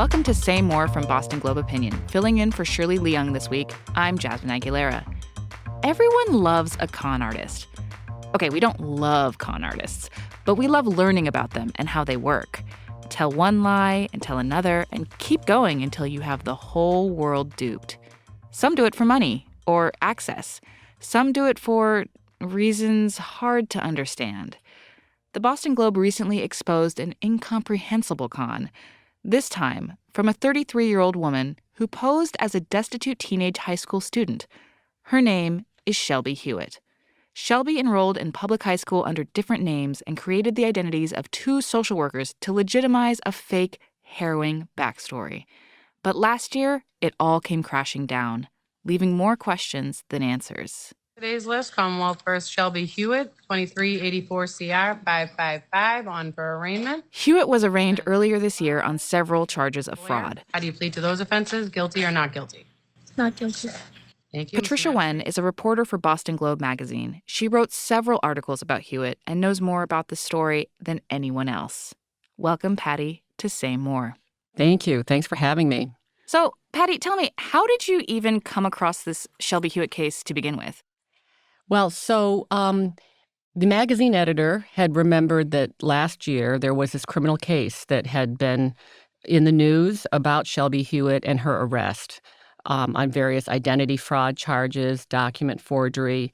Welcome to Say More from Boston Globe Opinion. Filling in for Shirley Leung this week, I'm Jasmine Aguilera. Everyone loves a con artist. Okay, we don't love con artists, but we love learning about them and how they work. Tell one lie and tell another and keep going until you have the whole world duped. Some do it for money or access. Some do it for reasons hard to understand. The Boston Globe recently exposed an incomprehensible con, this time from a 33-year-old woman who posed as a destitute teenage high school student. Her name is Shelby Hewitt. Shelby enrolled in public high school under different names and created the identities of two social workers to legitimize a fake, harrowing backstory. But last year, it all came crashing down, leaving more questions than answers. Today's list, Commonwealth First Shelby Hewitt, 2384 CR 555 on for arraignment. Hewitt was arraigned earlier this year on several charges of fraud. How do you plead to those offenses, guilty or not guilty? Not guilty. Thank you. Patricia Wen is a reporter for Boston Globe magazine. She wrote several articles about Hewitt and knows more about the story than anyone else. Welcome, Patty, to Say More. Thank you. Thanks for having me. So, Patty, tell me, how did you even come across this Shelby Hewitt case to begin with? Well, the magazine editor had remembered that last year there was this criminal case that had been in the news about Shelby Hewitt and her arrest on various identity fraud charges, document forgery.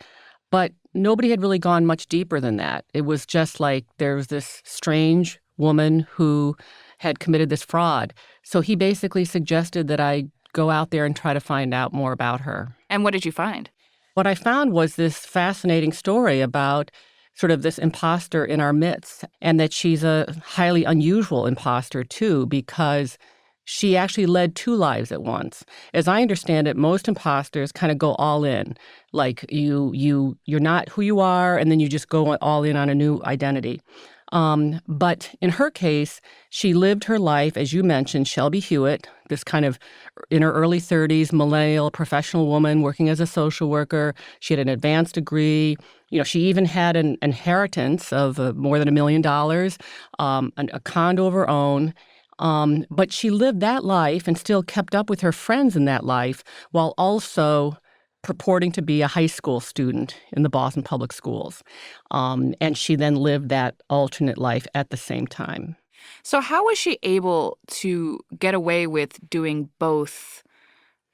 But nobody had really gone much deeper than that. It was just like there was this strange woman who had committed this fraud. So he basically suggested that I go out there and try to find out more about her. And what did you find? What I found was this fascinating story about sort of this imposter in our midst, and that she's a highly unusual imposter, too, because she actually led two lives at once. As I understand it, most imposters kind of go all in. Like you're not who you are, and then you just go all in on a new identity. But in her case, she lived her life, as you mentioned, Shelby Hewitt, this kind of in her early 30s, millennial professional woman working as a social worker. She had an advanced degree. You know, she even had an inheritance of more than $1 million, a condo of her own. But she lived that life and still kept up with her friends in that life while also purporting to be a high school student in the Boston Public Schools. And she then lived that alternate life at the same time. So how was she able to get away with doing both,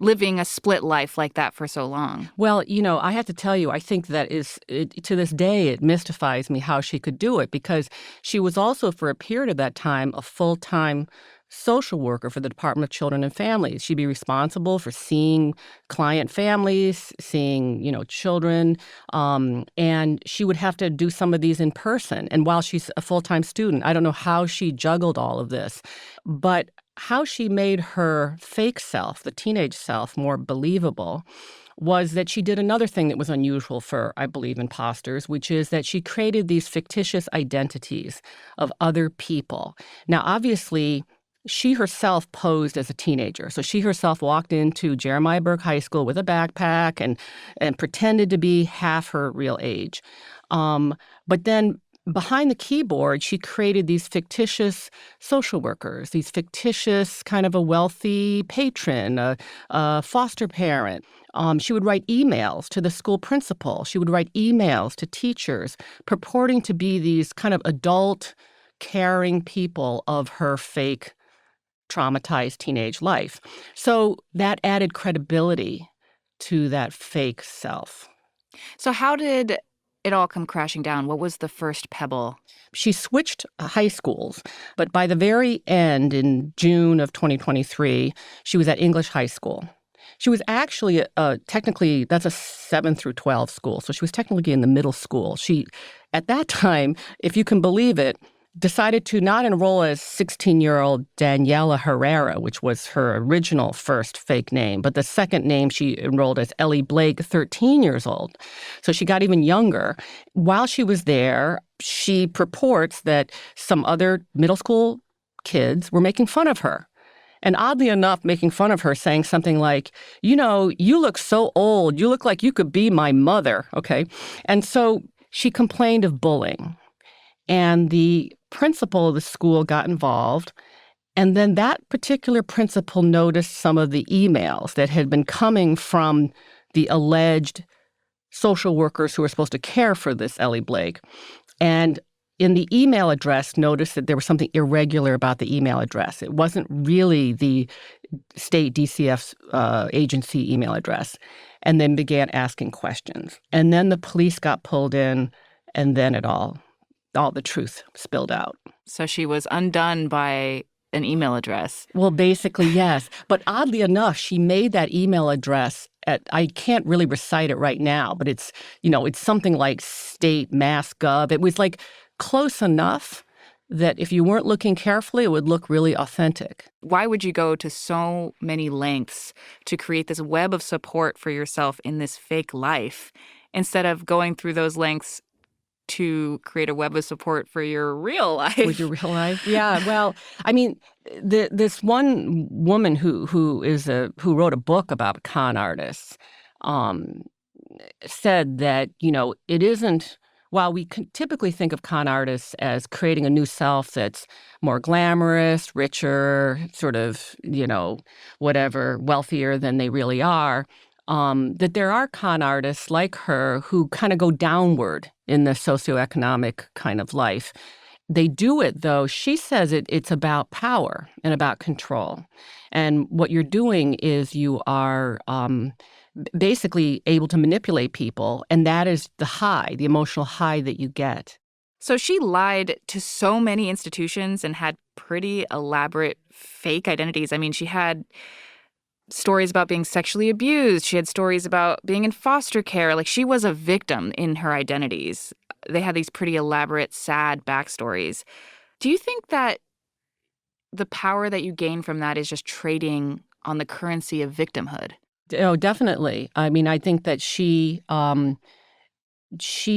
living a split life like that for so long? Well, you know, I have to tell you, I think that to this day, it mystifies me how she could do it, because she was also, for a period of that time, a full-time social worker for the Department of Children and Families. She'd be responsible for seeing client families, seeing, children, and she would have to do some of these in person. And while she's a full-time student, I don't know how she juggled all of this, but how she made her fake self, the teenage self, more believable was that she did another thing that was unusual for, I believe, imposters, which is that she created these fictitious identities of other people. Now, obviously, she herself posed as a teenager. So she herself walked into Jeremiah Burke High School with a backpack and pretended to be half her real age. But then behind the keyboard, she created these fictitious social workers, these fictitious kind of a wealthy patron, a foster parent. She would write emails to the school principal. She would write emails to teachers purporting to be these kind of adult, caring people of her fake traumatized teenage life. So that added credibility to that fake self. So how did it all come crashing down? What was the first pebble? She switched high schools, but by the very end, in June of 2023, she was at English High School. She was actually, technically, that's a 7 through 12 school, so she was technically in the middle school. She, at that time, if you can believe it, decided to not enroll as 16-year-old Daniela Herrera, which was her original first fake name, but the second name she enrolled as Ellie Blake, 13 years old. So she got even younger. While she was there, she purports that some other middle school kids were making fun of her. And oddly enough, making fun of her, saying something like, you look so old. You look like you could be my mother, okay? And so she complained of bullying. And the principal of the school got involved, And then that particular principal noticed some of the emails that had been coming from the alleged social workers who were supposed to care for this Ellie Blake. And in the email address, noticed that there was something irregular about the email address. It wasn't really the state DCF's agency email address, and then began asking questions. And then the police got pulled in, and then all the truth spilled out. So she was undone by an email address. Well, basically, yes. But oddly enough, she made that email address I can't really recite it right now, but it's something like state mass gov. It was like close enough that if you weren't looking carefully, it would look really authentic. Why would you go to so many lengths to create this web of support for yourself in this fake life instead of going through those lengths to create a web of support for your real life? With your real life? Yeah, well, I mean, this one woman who wrote a book about con artists said that, it isn't, while we typically think of con artists as creating a new self that's more glamorous, richer, sort of, whatever, wealthier than they really are, that there are con artists like her who kind of go downward in the socioeconomic kind of life. They do it, though, she says it's about power and about control. And what you're doing is you are basically able to manipulate people, and that is the emotional high that you get. So she lied to so many institutions and had pretty elaborate fake identities. I mean, she had stories about being sexually abused. She had stories about being in foster care. Like, she was a victim in her identities. They had these pretty elaborate, sad backstories. Do you think that the power that you gain from that is just trading on the currency of victimhood? Oh, definitely. I mean, I think that she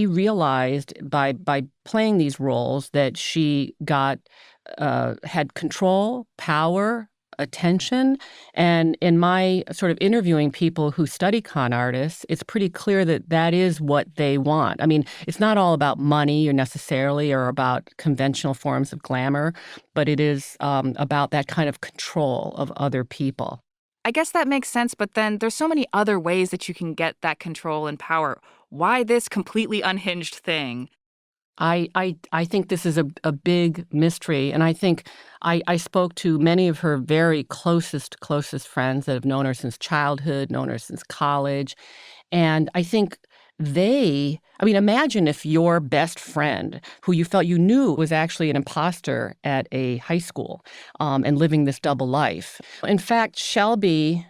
realized by playing these roles that she had control, power, attention. And in my sort of interviewing people who study con artists, it's pretty clear that that is what they want. I mean, it's not all about money or necessarily or about conventional forms of glamour, but it is about that kind of control of other people. I guess that makes sense, but then there's so many other ways that you can get that control and power. Why this completely unhinged thing? I think this is a big mystery, and I think I spoke to many of her very closest friends that have known her since childhood, known her since college, and I think imagine if your best friend, who you felt you knew was actually an imposter at a high school, and living this double life. In fact, Shelby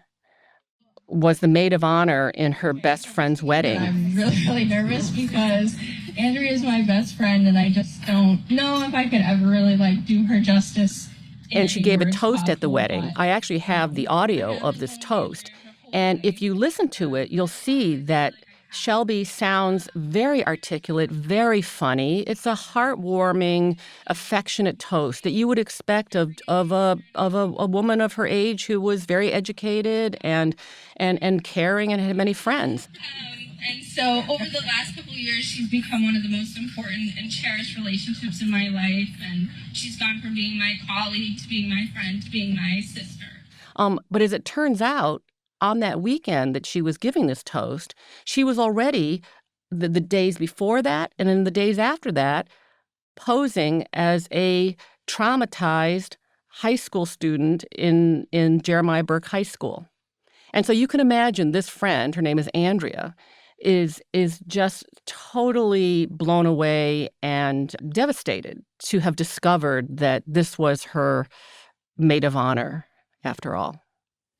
was the maid of honor in her best friend's wedding. I'm really, really nervous because Andrea is my best friend, and I just don't know if I could ever really do her justice. And she gave a toast at the wedding. I actually have the audio of this toast. And if you listen to it, you'll see that Shelby sounds very articulate, very funny. It's a heartwarming, affectionate toast that you would expect of a woman of her age who was very educated and caring and had many friends. And so over the last couple of years, she's become one of the most important and cherished relationships in my life. And she's gone from being my colleague to being my friend to being my sister. But as it turns out, on that weekend that she was giving this toast, she was already, the days before that and in the days after that, posing as a traumatized high school student in Jeremiah Burke High School. And so you can imagine this friend, her name is Andrea, is just totally blown away and devastated to have discovered that this was her maid of honor after all.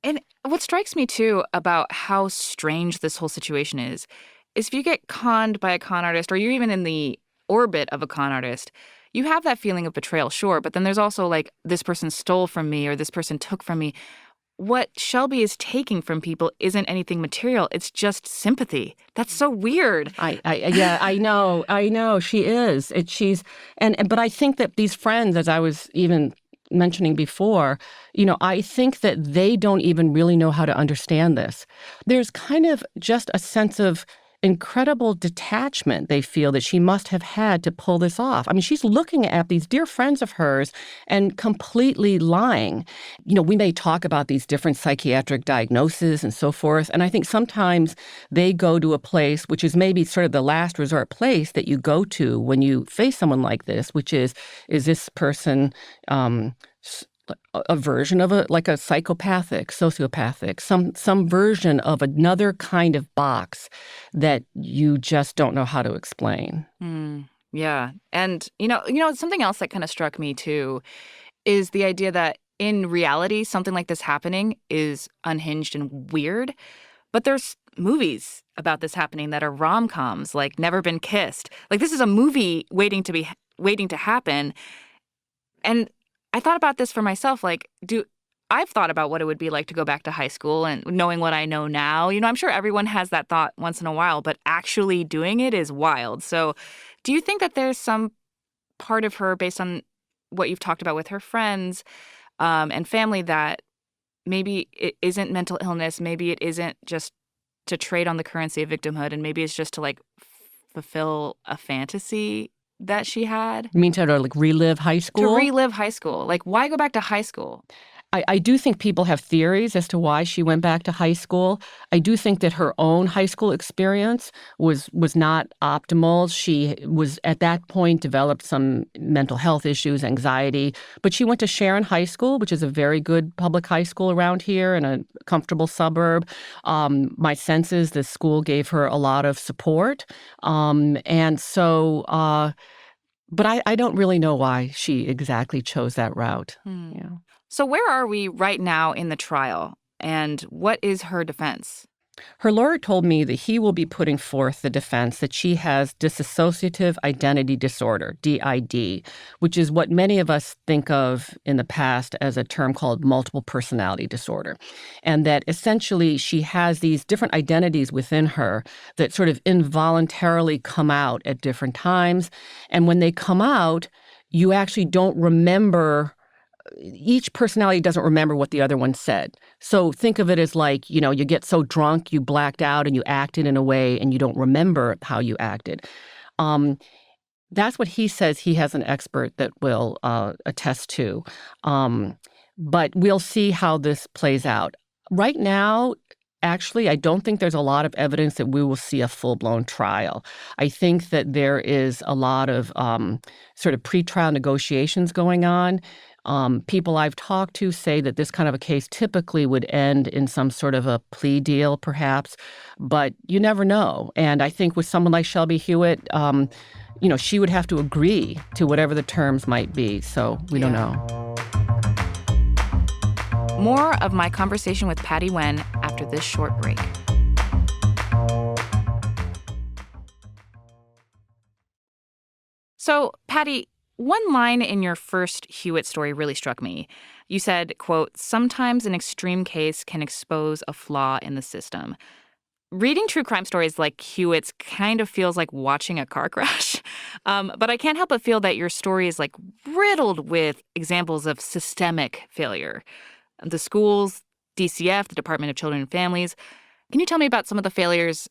And what strikes me, too, about how strange this whole situation is if you get conned by a con artist or you're even in the orbit of a con artist, you have that feeling of betrayal, sure, but then there's also this person stole from me or this person took from me. What Shelby is taking from people isn't anything material. It's just sympathy. That's so weird. I know. She is. But I think that these friends, as I was even mentioning before, I think that they don't even really know how to understand this. There's kind of just a sense of incredible detachment they feel that she must have had to pull this off. I mean, she's looking at these dear friends of hers and completely lying. We may talk about these different psychiatric diagnoses and so forth, and I think sometimes they go to a place which is maybe sort of the last resort place that you go to when you face someone like this, which is this person a version of a psychopathic, sociopathic, some version of another kind of box that you just don't know how to explain. Yeah. And, something else that kind of struck me, too, is the idea that in reality, something like this happening is unhinged and weird. But there's movies about this happening that are rom-coms, like Never Been Kissed. Like, this is a movie waiting to happen. And I thought about this for myself, I've thought about what it would be like to go back to high school and knowing what I know now. I'm sure everyone has that thought once in a while, but actually doing it is wild. So do you think that there's some part of her, based on what you've talked about with her friends and family, that maybe it isn't mental illness, maybe it isn't just to trade on the currency of victimhood, and maybe it's just to fulfill a fantasy that she had? You mean to relive high school? To relive high school. Why go back to high school? I do think people have theories as to why she went back to high school. I do think that her own high school experience was not optimal. She was, at that point, developed some mental health issues, anxiety. But she went to Sharon High School, which is a very good public high school around here in a comfortable suburb. My sense is the school gave her a lot of support. And so... But I don't really know why she exactly chose that route. Yeah. So where are we right now in the trial, and what is her defense? Her lawyer told me that he will be putting forth the defense that she has dissociative identity disorder, DID, which is what many of us think of in the past as a term called multiple personality disorder. And that essentially she has these different identities within her that sort of involuntarily come out at different times. And when they come out, you actually don't remember. Each personality doesn't remember what the other one said. So think of it as you get so drunk, you blacked out and you acted in a way and you don't remember how you acted. That's what he says. He has an expert that will attest to. But we'll see how this plays out. Right now, actually, I don't think there's a lot of evidence that we will see a full-blown trial. I think that there is a lot of sort of pretrial negotiations going on. People I've talked to say that this kind of a case typically would end in some sort of a plea deal, perhaps, but you never know. And I think with someone like Shelby Hewitt, she would have to agree to whatever the terms might be. So we don't know. More of my conversation with Patty Wen after this short break. So, Patty, one line in your first Hewitt story really struck me. You said, quote, "Sometimes an extreme case can expose a flaw in the system." Reading true crime stories like Hewitt's kind of feels like watching a car crash. But I can't help but feel that your story is riddled with examples of systemic failure. The schools, DCF, the Department of Children and Families. Can you tell me about some of the failures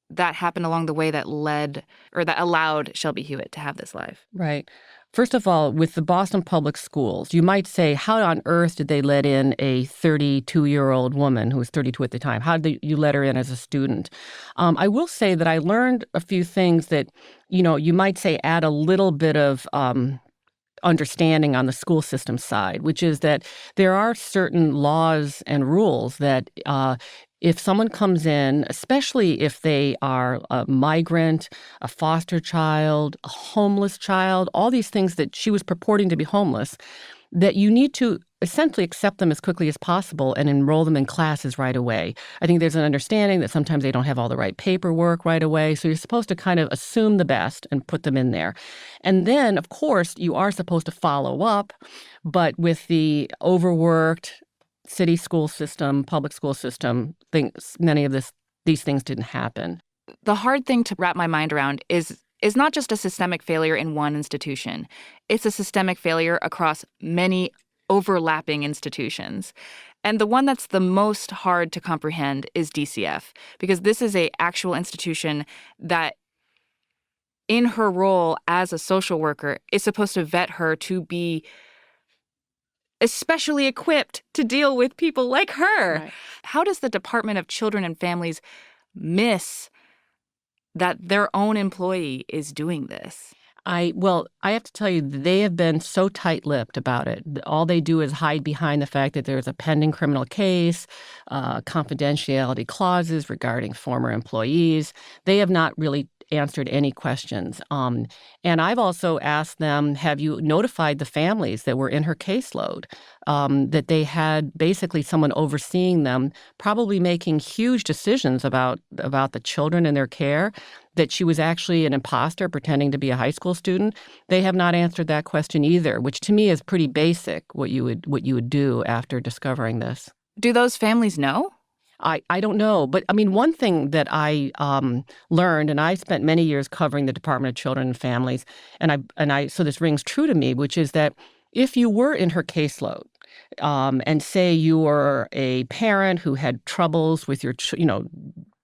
that happened along the way that allowed Shelby Hewitt to have this life? Right. First of all, with the Boston Public Schools, you might say, how on earth did they let in a 32-year-old woman who was 32 at the time? How did you let her in as a student? I will say that I learned a few things that, you might say add a little bit of understanding on the school system side, which is that there are certain laws and rules that if someone comes in, especially if they are a migrant, a foster child, a homeless child, all these things that she was purporting to be homeless, that you need to essentially accept them as quickly as possible and enroll them in classes right away. I think there's an understanding that sometimes they don't have all the right paperwork right away, so you're supposed to kind of assume the best and put them in there. And then, of course, you are supposed to follow up, but with the overworked city school system, public school system, many of these things didn't happen. The hard thing to wrap my mind around is not just a systemic failure in one institution. It's a systemic failure across many overlapping institutions. And the one that's the most hard to comprehend is DCF, because this is a actual institution that, in her role as a social worker, is supposed to vet her to be especially equipped to deal with people like her. Right. How does the Department of Children and Families miss that their own employee is doing this? Well, I have to tell you, they have been so tight-lipped about it. All they do is hide behind the fact that there's a pending criminal case, confidentiality clauses regarding former employees. They have not really answered any questions. And I've also asked them, have you notified the families that were in her caseload, that they had basically someone overseeing them, probably making huge decisions about the children and their care, that she was actually an imposter pretending to be a high school student? They have not answered that question either, which to me is pretty basic, what you would do after discovering this. Do those families know? I don't know. But I mean, one thing that I learned, and I spent many years covering the Department of Children and Families, so this rings true to me, which is that if you were in her caseload, and say you were a parent who had troubles with your,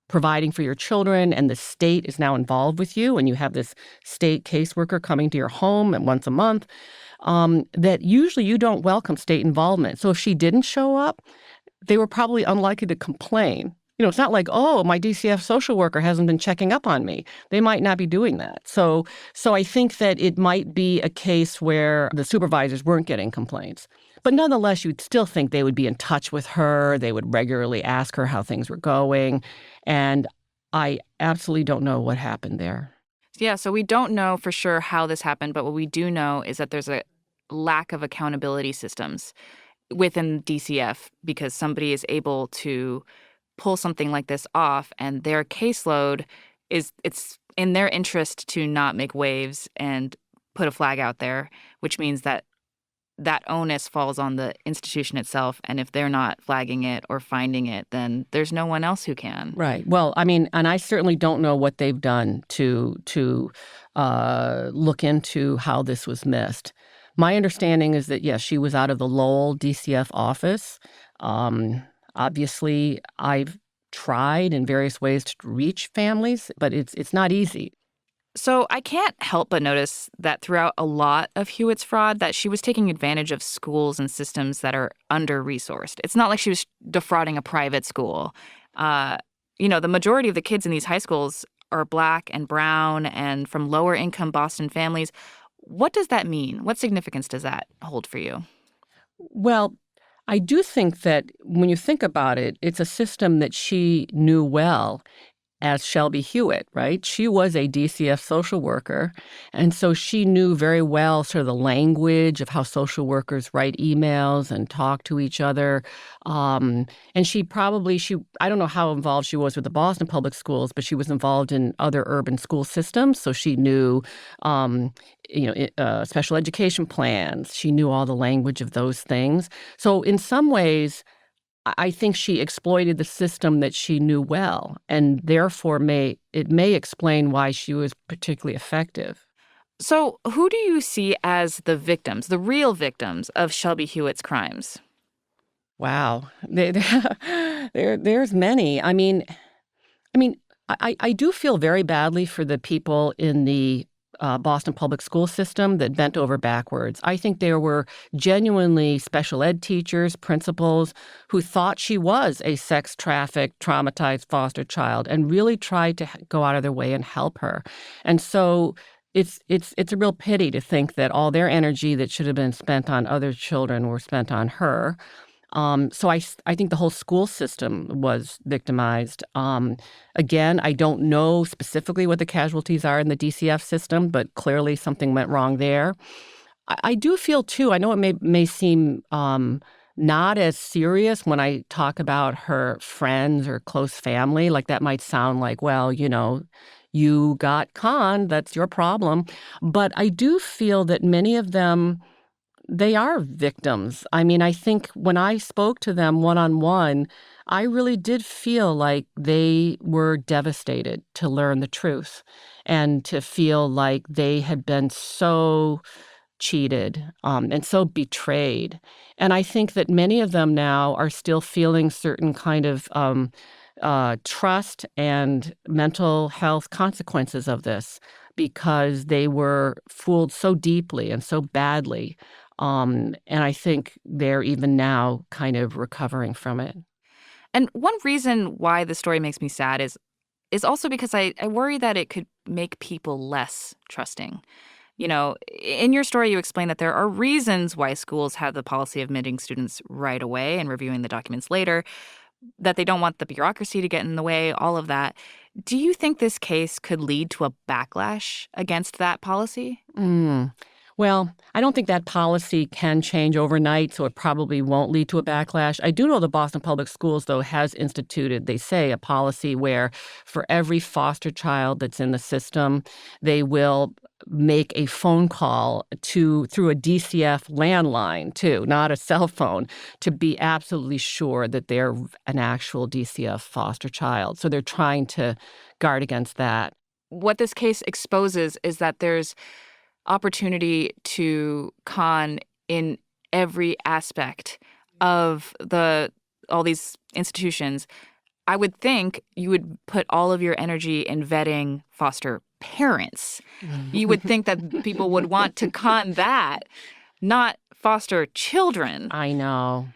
providing for your children, and the state is now involved with you, and you have this state caseworker coming to your home once a month, that usually you don't welcome state involvement. So if she didn't show up, they were probably unlikely to complain. It's not like, oh, my DCF social worker hasn't been checking up on me. They might not be doing that. So I think that it might be a case where the supervisors weren't getting complaints. But nonetheless, you'd still think they would be in touch with her. They would regularly ask her how things were going. And I absolutely don't know what happened there. Yeah, so we don't know for sure how this happened, but what we do know is that there's a lack of accountability systems within DCF, because somebody is able to pull something like this off, and their caseload it's in their interest to not make waves and put a flag out there, which means that onus falls on the institution itself. And if they're not flagging it or finding it, then there's no one else who can. Right. Well, I mean, and I certainly don't know what they've done to look into how this was missed. My understanding is that, yes, she was out of the Lowell DCF office. Obviously, I've tried in various ways to reach families, but it's not easy. So I can't help but notice that throughout a lot of Hewitt's fraud, that she was taking advantage of schools and systems that are under-resourced. It's not like she was defrauding a private school. The majority of the kids in these high schools are Black and brown and from lower-income Boston families. What does that mean? What significance does that hold for you? Well, I do think that when you think about it, it's a system that she knew well as Shelby Hewitt, right? She was a DCF social worker, and so she knew very well sort of the language of how social workers write emails and talk to each other. And I don't know how involved she was with the Boston Public Schools, but she was involved in other urban school systems, so she knew, special education plans. She knew all the language of those things. So in some ways, I think she exploited the system that she knew well, and therefore may explain why she was particularly effective. So who do you see as the victims, the real victims of Shelby Hewitt's crimes? Wow. There's many. I mean, I do feel very badly for the people in the Boston public school system that bent over backwards. I think there were genuinely special ed teachers, principals who thought she was a sex-trafficked, traumatized foster child and really tried to go out of their way and help her. And so it's a real pity to think that all their energy that should have been spent on other children were spent on her. So I think the whole school system was victimized. Again, I don't know specifically what the casualties are in the DCF system, but clearly something went wrong there. I do feel, too, I know it may seem not as serious when I talk about her friends or close family. Like that might sound like, well, you got conned, that's your problem. But I do feel that many of them, they are victims. I mean, I think when I spoke to them one-on-one, I really did feel like they were devastated to learn the truth and to feel like they had been so cheated, and so betrayed. And I think that many of them now are still feeling certain kind of trust and mental health consequences of this because they were fooled so deeply and so badly. And I think they're even now kind of recovering from it. And one reason why the story makes me sad is also because I worry that it could make people less trusting. You know, in your story, you explain that there are reasons why schools have the policy of admitting students right away and reviewing the documents later, that they don't want the bureaucracy to get in the way, all of that. Do you think this case could lead to a backlash against that policy? Mm. Well, I don't think that policy can change overnight, so it probably won't lead to a backlash. I do know the Boston Public Schools, though, has instituted, they say, a policy where for every foster child that's in the system, they will make a phone call through a DCF landline, too, not a cell phone, to be absolutely sure that they're an actual DCF foster child. So they're trying to guard against that. What this case exposes is that there's opportunity to con in every aspect of all these institutions. I would think you would put all of your energy in vetting foster parents. You would think that people would want to con that, not foster children. I know.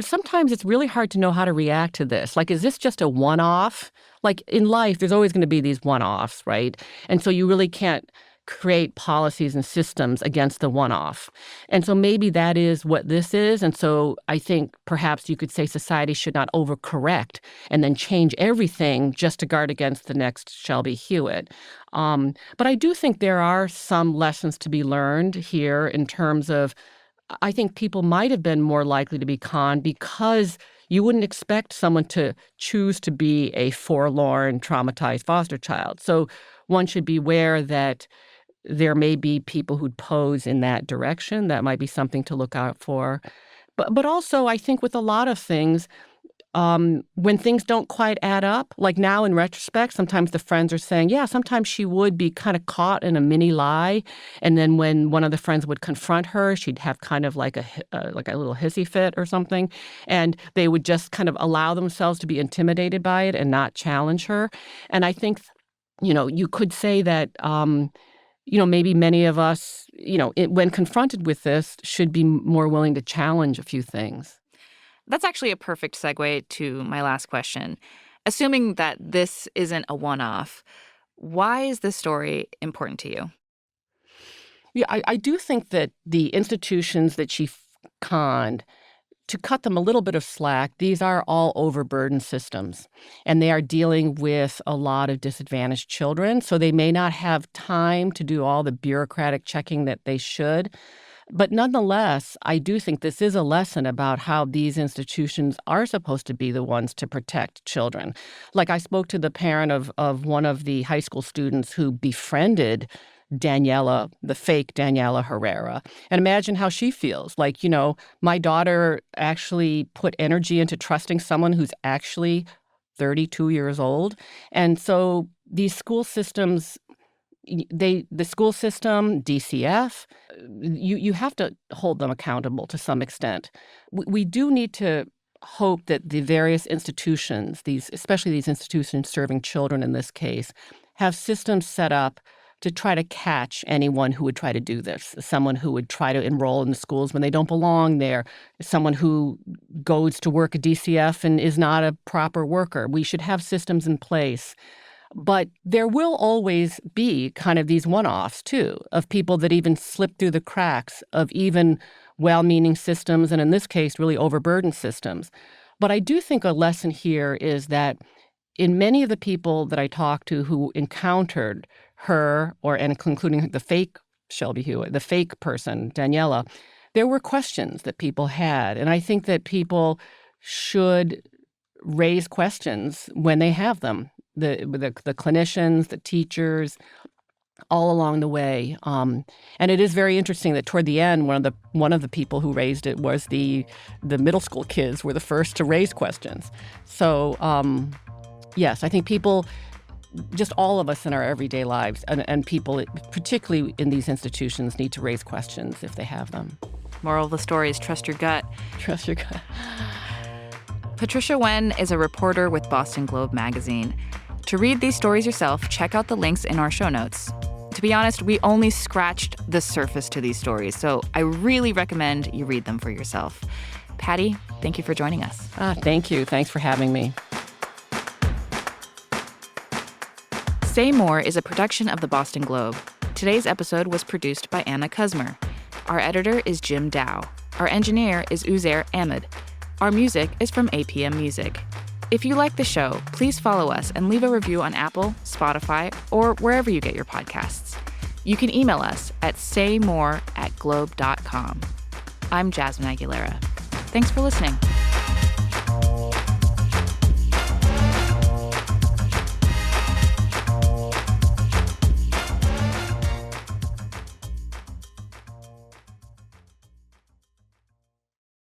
Sometimes it's really hard to know how to react to this. Like, is this just a one-off? Like, in life, there's always going to be these one-offs, right? And so you really can't create policies and systems against the one-off. And so maybe that is what this is. And so I think perhaps you could say society should not overcorrect and then change everything just to guard against the next Shelby Hewitt. But I do think there are some lessons to be learned here in terms of, I think people might have been more likely to be conned because you wouldn't expect someone to choose to be a forlorn, traumatized foster child. So one should beware that there may be people who'd pose in that direction. That might be something to look out for. But also, I think with a lot of things, when things don't quite add up, like now in retrospect, sometimes the friends are saying, yeah, sometimes she would be kind of caught in a mini lie. And then when one of the friends would confront her, she'd have kind of like a little hissy fit or something. And they would just kind of allow themselves to be intimidated by it and not challenge her. And I think, you could say that, maybe many of us, when confronted with this, should be more willing to challenge a few things. That's actually a perfect segue to my last question. Assuming that this isn't a one-off, why is this story important to you? Yeah, I do think that the institutions that she conned, to cut them a little bit of slack, these are all overburdened systems, and they are dealing with a lot of disadvantaged children, so they may not have time to do all the bureaucratic checking that they should. But nonetheless, I do think this is a lesson about how these institutions are supposed to be the ones to protect children. Like, I spoke to the parent of one of the high school students who befriended Daniela, the fake Daniela Herrera. And imagine how she feels. Like, my daughter actually put energy into trusting someone who's actually 32 years old. And so these school systems, the school system, DCF, you have to hold them accountable to some extent. We do need to hope that the various institutions, especially these institutions serving children in this case, have systems set up to try to catch anyone who would try to do this, someone who would try to enroll in the schools when they don't belong there, someone who goes to work at DCF and is not a proper worker. We should have systems in place. But there will always be kind of these one-offs, too, of people that even slip through the cracks of even well-meaning systems, and in this case, really overburdened systems. But I do think a lesson here is that in many of the people that I talked to who encountered her, and including the fake Shelby Hewitt, the fake person, Daniela, there were questions that people had. And I think that people should raise questions when they have them. The clinicians, the teachers, all along the way. And it is very interesting that toward the end, one of the people who raised it was the middle school kids were the first to raise questions. So yes, I think people just all of us in our everyday lives, and people, particularly in these institutions, need to raise questions if they have them. Moral of the story is trust your gut. Trust your gut. Patricia Wen is a reporter with Boston Globe magazine. To read these stories yourself, check out the links in our show notes. To be honest, we only scratched the surface to these stories, so I really recommend you read them for yourself. Patty, thank you for joining us. Thank you. Thanks for having me. Say More is a production of the Boston Globe. Today's episode was produced by Anna Kuzmer. Our editor is Jim Dow. Our engineer is Uzair Ahmed. Our music is from APM Music. If you like the show, please follow us and leave a review on Apple, Spotify, or wherever you get your podcasts. You can email us at saymore@globe.com. I'm Jasmine Aguilera. Thanks for listening.